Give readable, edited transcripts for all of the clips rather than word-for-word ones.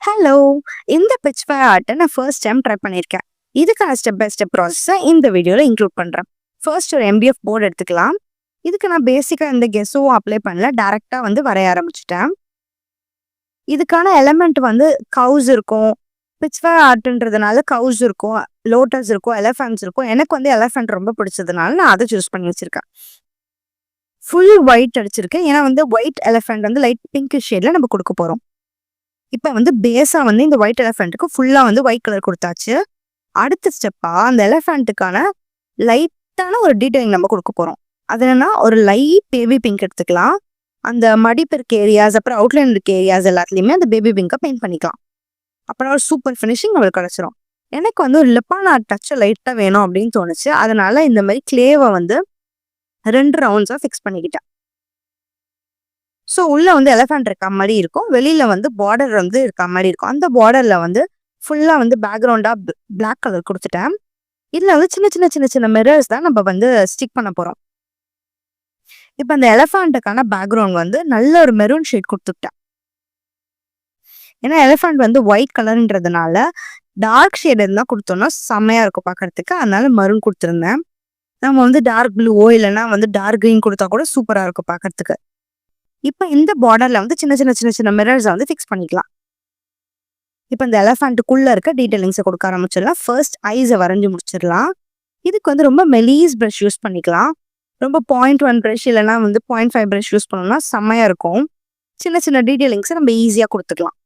Hello! இந்த pitch fire ஆர்ட்ட நான் first time try பண்ணியிருக்கேன். இதுக்கான ஸ்டெப் பை ஸ்டெப் ப்ராசஸ இந்த வீடியோல இன்க்ளூட் பண்றேன். ஃபர்ஸ்ட் ஒரு எம்பிஎஃப் போர்ட் எடுத்துக்கலாம். இதுக்கு நான் பேசிக்கா எந்த கெஸ்ஸும் அப்ளை பண்ணல. டைரக்ட்டா வரைய ஆரம்பிச்சுட்டேன். இதுக்கான எலிமெண்ட் கவுஸ் இருக்கும். பிட்ச் ஃபயர் ஆர்ட்ன்றதுனால கவுஸ் இருக்கும், லோட்டஸ் இருக்கும், எலிஃபண்ட்ஸ் இருக்கும். எனக்கு எலிஃபண்ட் ரொம்ப பிடிச்சதுனால நான் அத சூஸ் பண்ணி வச்சிருக்கேன். ஃபுல் ஒயிட் அடிச்சிருக்கேன். ஏன்னா ஒயிட் எலிஃபண்ட் லைட் பிங்கிஷ் ஷேட்ல நம்ம குடுக்க போறோம். இப்ப பேஸா இந்த ஒயிட் எலிஃபண்ட்டுக்கு ஃபுல்லா ஒயிட் கலர் குடுத்தாச்சு. அடுத்த ஸ்டெப்பா அந்த எலிஃபண்ட்டுக்கான லைட்டான ஒரு டீடைலிங் நம்ம குடுக்க போறோம். அது என்னன்னா ஒரு லைட் பேபி பிங்க் எடுத்துக்கலாம். அந்த மடிப்பு இருக்க ஏரியாஸ், அப்புறம் அவுட்லைன் இருக்க ஏரியாஸ் எல்லாத்துலயுமே அந்த பேபி பிங்க பெயிண்ட் பண்ணிக்கலாம். அப்புறம் ஒரு சூப்பர் ஃபினிஷிங் நம்மளுக்கு கிடைச்சிரும். எனக்கு ஒரு லிப்பான டச் லைட்டா வேணும் அப்படின்னு தோணுச்சு. அதனால இந்த மாதிரி கிளேவை 2 ரவுண்ட்ஸா ஃபிக்ஸ் பண்ணிக்கிட்டேன். ஸோ உள்ள எலிஃபண்ட் இருக்க மாதிரி இருக்கும். வெளியில பார்டர் இருக்க மாதிரி இருக்கும். அந்த பார்டர்ல ஃபுல்லா பேக்ரவுண்டா பிளாக் கலர் கொடுத்துட்டேன். இதுல சின்ன சின்ன சின்ன சின்ன மிரர்ஸ் தான் நம்ம ஸ்டிக் பண்ண போறோம். இப்ப அந்த எலிஃபண்ட்டுக்கான பேக்ரவுண்ட் நல்ல ஒரு மெரூன் ஷேட் கொடுத்துட்டேன். ஏன்னா எலிஃபண்ட் ஒயிட் கலர்ன்றதுனால டார்க் ஷேட் இருந்தா கொடுத்தோம்னா செம்மையா இருக்கும் பாக்குறதுக்கு. அதனால மரூன் கொடுத்துருந்தேன். நம்ம டார்க் ப்ளூவோ இல்லைன்னா டார்க் கிரீன் கொடுத்தா கூட சூப்பரா இருக்கும் பாக்குறதுக்கு. இப்ப இந்த பார்டர்ல சின்ன சின்ன சின்ன சின்ன மிரர்ஸ் ஃபிக்ஸ் பண்ணிக்கலாம். இப்ப இந்த எலிஃபண்ட்டுக்குள்ள இருக்க டீடைலிங்ஸை கொடுக்க ஆரம்பிச்சிடலாம். ஃபர்ஸ்ட் ஐஸை வரைஞ்சி முடிச்சிடலாம். இதுக்கு ரொம்ப மெலீஸ் ப்ரஷ் யூஸ் பண்ணிக்கலாம். ரொம்ப 0.1 ப்ரஷ் இல்லைன்னா 0.5 ப்ரஷ் யூஸ் பண்ணோம்னா செம்மையா இருக்கும். சின்ன சின்ன டீடைலிங்ஸை நம்ம ஈஸியா கொடுத்துக்கலாம்.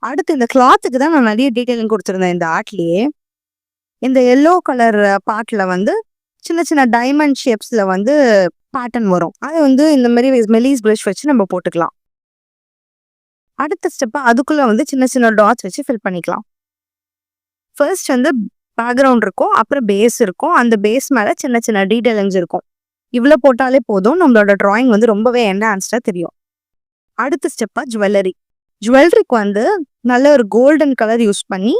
அடுத்து இந்த கிளாத்துக்கு தான் நான் நிறைய டீடைலிங் கொடுத்துருந்தேன் இந்த ஆர்ட்லயே. இந்த எல்லோ கலர் பார்ட்ல சின்ன சின்ன டைமண்ட் ஷேப்ஸ்ல பேட்டர்ன் வரும். அது இந்த மாதிரி மெலீஸ் ப்ரஷ் வச்சு நம்ம போட்டுக்கலாம். அடுத்த ஸ்டெப்பா அதுக்குள்ள சின்ன சின்ன டாட்ஸ் வச்சு ஃபில் பண்ணிக்கலாம். ஃபர்ஸ்ட் பேக்ரவுண்ட் இருக்கும், அப்புறம் பேஸ் இருக்கும். அந்த பேஸ் மேல சின்ன சின்ன டீடைலிங்ஸ் இருக்கும். இவ்வளவு போட்டாலே போதும், நம்மளோட டிராயிங் ரொம்பவே என்ஹான்ஸ்டா தெரியும். அடுத்த ஸ்டெப்பா ஜுவல்லரிக்கு நல்ல ஒரு கோல்டன் கலர் யூஸ் பண்ணி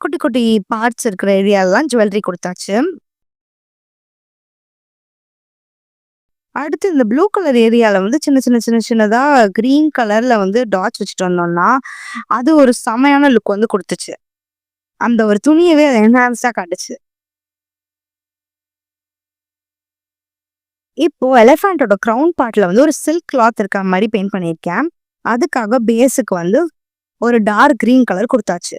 குட்டி குட்டி பார்ட்ஸ் இருக்கிற ஏரியாலாம் ஜுவல்லரி கொடுத்தாச்சு. அடுத்து இந்த ப்ளூ கலர் ஏரியால சின்ன சின்ன சின்ன சின்னதா கிரீன் கலர்ல டாட்ஸ் வச்சுட்டு வந்தோம்னா அது ஒரு செமையான லுக் கொடுத்துச்சு. அந்த ஒரு துணியவே அதை என்ஹான்ஸா காட்டுச்சு. இப்போ எலிஃபண்டோட கிரவுன் பார்ட்ல ஒரு சில்க் கிளாத் இருக்க மாதிரி பெயிண்ட் பண்ணியிருக்கேன். அதுக்காக பேஸுக்கு ஒரு டார்க் கிரீன் கலர் கொடுத்தாச்சு.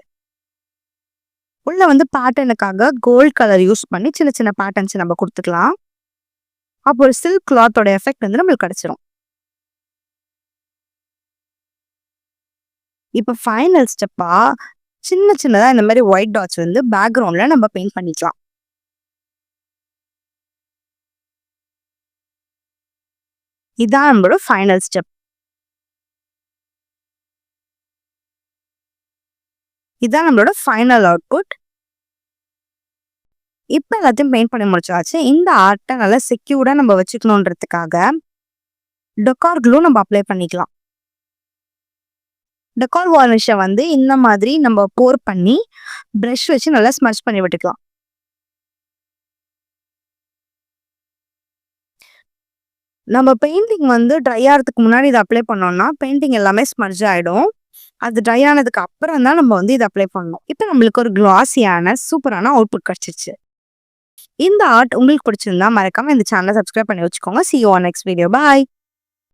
உள்ள பேட்டர்னுக்காக கோல்ட் கலர் யூஸ் பண்ணி சின்ன சின்ன பேட்டர்ன்ஸ் நம்ம கொடுத்துக்கலாம். அப்போ ஒரு சில்க் கிளாத்தோட எஃபெக்ட் நம்மளுக்கு கிடைச்சிரும். இப்ப ஃபைனல் ஸ்டெப்பா சின்ன சின்னதா இந்த மாதிரி ஒயிட் டாட்ஸ் பேக்ரவுண்ட்ல நம்ம பெயிண்ட் பண்ணிக்கலாம். இதான் நம்மளோட ஃபைனல் ஸ்டெப். இதான் நம்மளோட ஃபைனல் அவுட்புட். இப்ப எல்லாத்தையும் பெயிண்ட் பண்ணி முடிச்சாச்சு. இந்த ஆர்ட்டை நல்லா செக்யூர்டா நம்ம வச்சுக்கணுன்றதுக்காக டெக்கார் க்ளூ நம்ம அப்ளை பண்ணிக்கலாம். டெக்கார் வார்னிஷை இந்த மாதிரி நம்ம போர் பண்ணி பிரஷ் வச்சு நல்லா ஸ்மட்ச் பண்ணி விட்டுக்கலாம். நம்ம பெயிண்டிங் ட்ரை ஆகிறதுக்கு முன்னாடி இதை அப்ளை பண்ணோம்னா பெயிண்டிங் எல்லாமே ஸ்மட்ச் ஆயிடும். அது ட்ரை ஆனதுக்கு அப்புறம் தான் நம்ம இதை அப்ளை பண்ணணும். இப்போ நம்மளுக்கு ஒரு கிளாஸியான சூப்பரான அவுட்புட் கிடைச்சிச்சு. இந்த ஆர்ட் உங்களுக்கு பிடிச்சிருந்தா மறக்காம இந்த சேனலை சப்ஸ்கிரைப் பண்ணி வச்சுக்கோங்க. See you on next video. Bye.